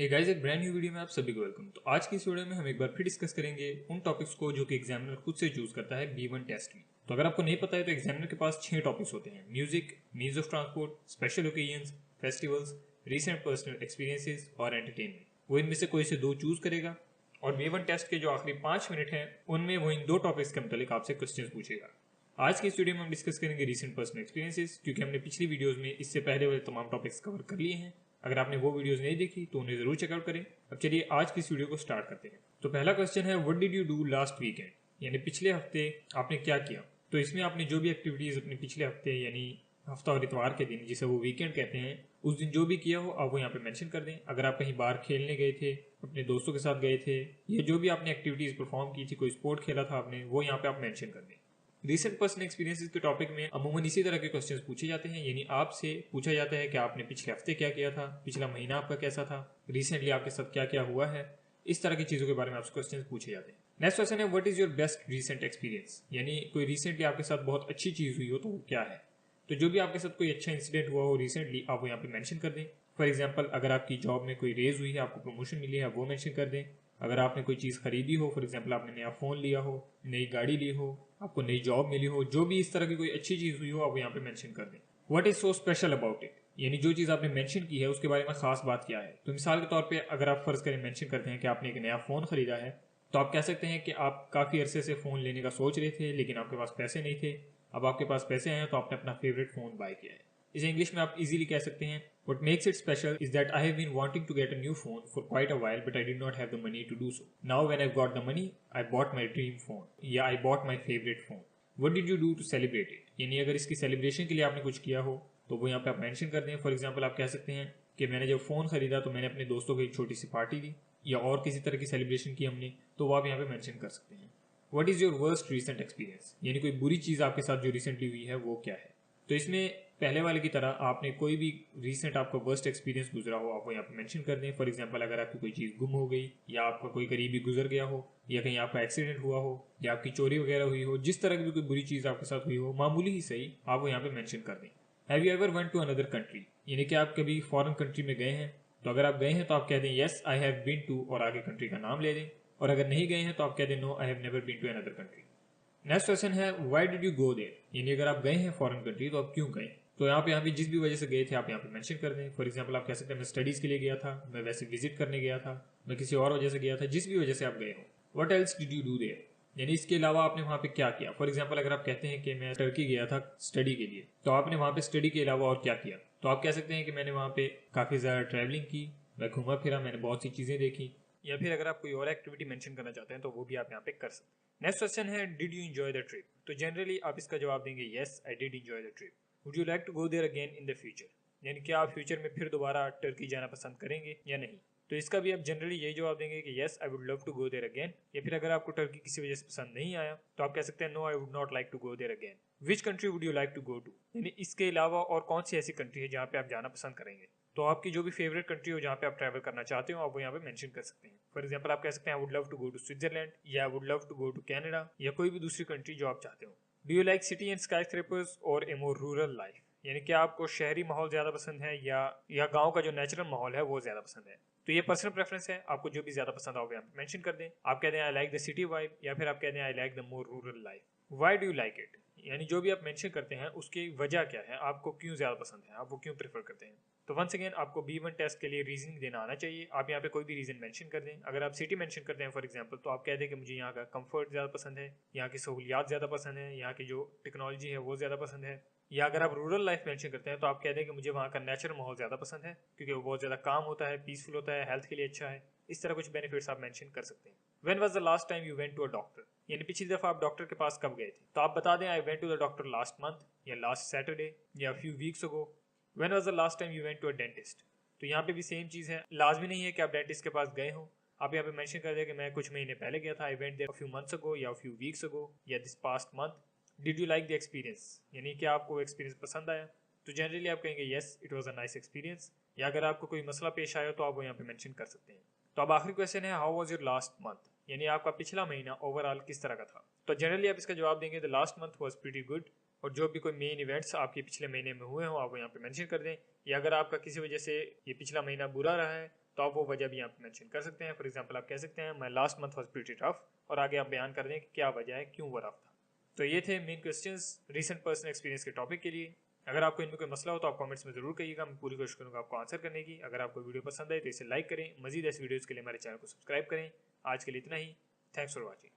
ये गाइस एक brand new video में आप सभी को वेलकम। तो आज की इस वीडियो में हम एक बार फिर डिस्कस करेंगे उन टॉपिक्स को जो कि एग्जामिनर खुद से चूज करता है B1 टेस्ट में। तो अगर आपको नहीं पता है तो एग्जामिनर के पास 6 टॉपिक्स होते हैं: music, means of transport, special occasions, festivals, recent personal experiences और एंटरटेनमेंट। वो इनमें से कोई से दो चूज करेगा और B1 टेस्ट के जो आखिरी 5 मिनट हैं उनमें वो इन दो टॉपिक्स के मुतालिक आपसे क्वेश्चन पूछेगा। आज की इस वीडियो में हम डिस्कस करेंगे रीसेंट पर्सनल एक्सपीरियंसेस, क्योंकि हमने पिछली वीडियोस में इससे पहले वाले तमाम टॉपिक्स कवर कर लिए हैं। अगर आपने वो वीडियोस नहीं देखी तो उन्हें जरूर चेकआउट करें। अब चलिए आज की इस वीडियो को स्टार्ट करते हैं। तो पहला क्वेश्चन है, what did you do last weekend, यानी पिछले हफ्ते आपने क्या किया। तो इसमें आपने जो भी एक्टिविटीज अपने पिछले हफ्ते यानी हफ्ता और इतवार के दिन, जिसे वो वीकेंड कहते हैं, उस दिन जो भी किया हो आप वो यहाँ पे मेंशन कर दें। अगर आप कहीं बाहर खेलने गए थे, अपने दोस्तों के साथ गए थे, या जो भी आपने एक्टिविटीज परफॉर्म की थी, कोई स्पोर्ट खेला था आपने, वो यहाँ पे आप मेंशन कर दें। रिसेंट पर्सनल एक्सपीरियंसेस के टॉपिक में अमूमन इसी तरह के क्वेश्चंस पूछे जाते हैं, यानी आपसे पूछा जाता है कि आपने पिछले हफ्ते क्या किया था, पिछला महीना आपका कैसा था, रिसेंटली आपके साथ क्या क्या हुआ है। इस तरह की चीजों के बारे में आपसे क्वेश्चंस पूछे जाते हैं। नेक्स्ट क्वेश्चन है, what is your best recent experience, यानी कोई रिसेंटली आपके साथ बहुत अच्छी चीज हुई हो तो वो क्या है। तो जो भी आपके साथ कोई अच्छा इंसिडेंट हुआ हो रिसेंटली, आप वो यहाँ पे मेंशन कर दें। फॉर एग्जांपल, अगर आपकी जॉब में कोई रेज हुई है, आपको प्रमोशन मिली है, वो मेंशन कर दें। अगर आपने कोई चीज़ खरीदी हो, फॉर एग्जांपल आपने नया फ़ोन लिया हो, नई गाड़ी ली हो, आपको नई जॉब मिली हो, जो भी इस तरह की कोई अच्छी चीज़ हुई हो, आप यहाँ पे मेंशन कर दें। What is so special about it, यानी जो चीज़ आपने मेंशन की है उसके बारे में खास बात क्या है। तो मिसाल के तौर पे अगर आप फर्ज करें मेंशन करते हैं कि आपने एक नया फ़ोन खरीदा है, तो आप कह सकते हैं कि आप काफ़ी अरसे से फ़ोन लेने का सोच रहे थे लेकिन आपके पास पैसे नहीं थे। अब आपके पास पैसे हैं तो आपने अपना फेवरेट फ़ोन बाय किया है। इसे इंग्लिश में आप इजीली कह सकते हैं, what makes it special is that I have been wanting to get a new phone for quite a while but I did not have the money to do so. Now when I've got the money, I bought my dream phone. Yeah, I bought my favorite phone. What did you do to celebrate it? यानी अगर इसकी celebration के लिए आपने कुछ किया हो तो वो यहाँ पे आप मेंशन कर दें। फॉर एग्जांपल आप कह सकते हैं कि मैंने जब फ़ोन खरीदा तो मैंने अपने दोस्तों को एक छोटी सी पार्टी दी, या और किसी तरह की सेलिब्रेशन की हमने, तो वो आप यहाँ पे मेंशन कर सकते हैं। What is your worst recent experience, यानी कोई बुरी चीज़ आपके साथ जो रिसेंटली हुई है वो क्या है। तो इसमें पहले वाले की तरह आपने कोई भी रीसेंट आपका वर्स्ट एक्सपीरियंस गुजरा हो आप वो यहाँ पे मेंशन कर दें। फॉर एग्जांपल, अगर आपकी कोई चीज़ गुम हो गई, या आपका कोई करीबी गुजर गया हो, या कहीं आपका एक्सीडेंट हुआ हो, या आपकी चोरी वगैरह हुई हो, जिस तरह की भी कोई बुरी चीज़ आपके साथ हुई हो, मामूली ही सही, आप वो यहाँ पे मेंशन कर दें। Have you ever went to another country, यानी कि आप कभी फॉरेन कंट्री में गए हैं। तो अगर आप गए हैं तो आप कह दें yes I have been to और आगे कंट्री का नाम ले दें, और अगर नहीं गए हैं तो आप कह दें no I have never been to another country. Next question है, why did you go there, यानी अगर आप गए हैं फॉरेन कंट्री तो आप क्यों गए। तो यहाँ पे जिस भी वजह से गए थे आप यहाँ पे मेंशन कर दें। फॉर एग्जांपल आप कह सकते हैं मैं स्टडीज के लिए गया था, मैं वैसे विजिट करने गया था, मैं किसी और वजह से गया था, जिस भी वजह से आप गए हो। What else did you do their, यानी इसके अलावा आपने वहाँ पे क्या किया। फॉर एग्जाम्पल अगर आप कहते हैं कि मैं टर्की गया था स्टडी के लिए, तो आपने वहाँ पे स्टडी के अलावा और क्या किया। तो आप कह सकते हैं कि मैंने वहाँ पे काफ़ी ज़्यादा ट्रैवलिंग की, मैं घूमा फिरा, मैंने बहुत सी चीज़ें देखी, या फिर अगर आप कोई और एक्टिविटी मेंशन करना चाहते हैं तो वो भी आप यहाँ पे कर सकते हैं। नेक्स्ट क्वेश्चन है, did you enjoy the trip. तो जनरली आप इसका जवाब देंगे yes I did enjoy the trip. Would you like to go there again in the future, यानी क्या आप फ्यूचर में फिर दोबारा टर्की जाना पसंद करेंगे या नहीं। तो इसका भी आप जनरली यही जवाब देंगे कि yes I would love to go there again, या फिर अगर आपको टर्की किसी वजह से पसंद नहीं आया तो आप कह सकते हैं no I would not like to go there again. Which country would you like to go to, यानी इसके अलावा और कौन सी ऐसी कंट्री है जहाँ पे आप जाना पसंद करेंगे। तो आपकी जो भी फेवरेट कंट्री हो जहाँ पे आप ट्रैवल करना चाहते हो आप वो यहाँ पे मेंशन कर सकते हैं। फॉर एग्जांपल आप कह सकते हैं I would love to go to Switzerland, या I would love to go to Canada, या कोई भी दूसरी कंट्री जो आप चाहते हो। Do you like city and skyscrapers और ए मोर रूरल लाइफ, यानी क्या आपको शहरी माहौल ज़्यादा पसंद है या गांव का जो नेचुरल माहौल है वो ज़्यादा पसंद है। तो ये पर्सनल प्रेफरेंस है, आपको जो भी ज़्यादा पसंद आओगे आप मेंशन कर दें। आप कह दें I like the city vibe, या फिर आप कह दें I like the more rural life. Why do you like it, यानी जो भी आप मेंशन करते हैं उसकी वजह क्या है, आपको क्यों ज़्यादा पसंद है, आप वो क्यों प्रेफर करते हैं। तो वंस अगेन आपको B1 टेस्ट के लिए रीजनिंग देना आना चाहिए। आप यहाँ पे कोई भी रीजन मेंशन कर दें। अगर आप सिटी मेंशन करते हैं फॉर एग्जांपल, तो आप कह दें कि मुझे यहाँ का कंफर्ट ज़्यादा पसंद है, यहाँ की सहूलियात ज़्यादा पसंद है, यहाँ की जो टेक्नोलॉजी है वो ज़्यादा पसंद है। या अगर आप रूरल लाइफ मेंशन करते हैं तो आप कह दें कि मुझे वहाँ का नेचुरल माहौल ज़्यादा पसंद है, क्योंकि वो बहुत ज़्यादा काम होता है, पीसफुल होता है, हेल्थ के लिए अच्छा है। इस तरह कुछ बेनिफिट्स आप मेंशन कर सकते हैं। When was the last time you went to a doctor, यानी पिछली दफ़ा आप डॉक्टर के पास कब गए थे। तो आप बता दें I went to the doctor last month, या लास्ट सैटरडे, या few weeks ago. When was the last time you went to a dentist, तो यहाँ पे भी सेम चीज़ है, लाजमी नहीं है कि आप डेंटिस्ट के पास गए हो। आप यहाँ पे मेंशन कर दें कि मैं कुछ महीने पहले गया था, I went there a few months ago, या फ्यू वीक्स अगो, या this past month. Did you like the experience, यानी क्या आपको एक्सपीरियंस पसंद आया। तो जनरली आप कहेंगे yes it was a nice experience, या अगर आपको कोई मसला पेश आया तो आप वो यहाँ पे मेंशन कर सकते हैं। तो अब आखिरी क्वेश्चन है, how was your last month, यानी आपका पिछला महीना ओवरऑल किस तरह का था। तो जनरली आप इसका जवाब देंगे the last month was pretty good, और जो भी कोई मेन इवेंट्स आपके पिछले महीने में हुए हो आप वो यहाँ पे मेंशन कर दें। या अगर आपका किसी वजह से ये पिछला महीना बुरा रहा है तो तो आप वो वजह भी यहाँ पे मेंशन कर सकते हैं। फॉर एग्जांपल आप कह सकते हैं my last month was pretty tough, और आगे आप बयान कर दें कि क्या वजह है, क्यों वो रफ था। तो ये थे main questions recent personal experience के टॉपिक के लिए। अगर आपको इनमें कोई मसला हो तो आप कमेंट्स में जरूर कहिएगा, मैं पूरी कोशिश करूंगा आपको आंसर करने की। अगर आपको वीडियो पसंद आए तो इसे लाइक करें, मजीद ऐसे वीडियोज़ के लिए हमारे चैनल को सब्सक्राइब करें। आज के लिए इतना ही, थैंक्स फॉर वॉचिंग।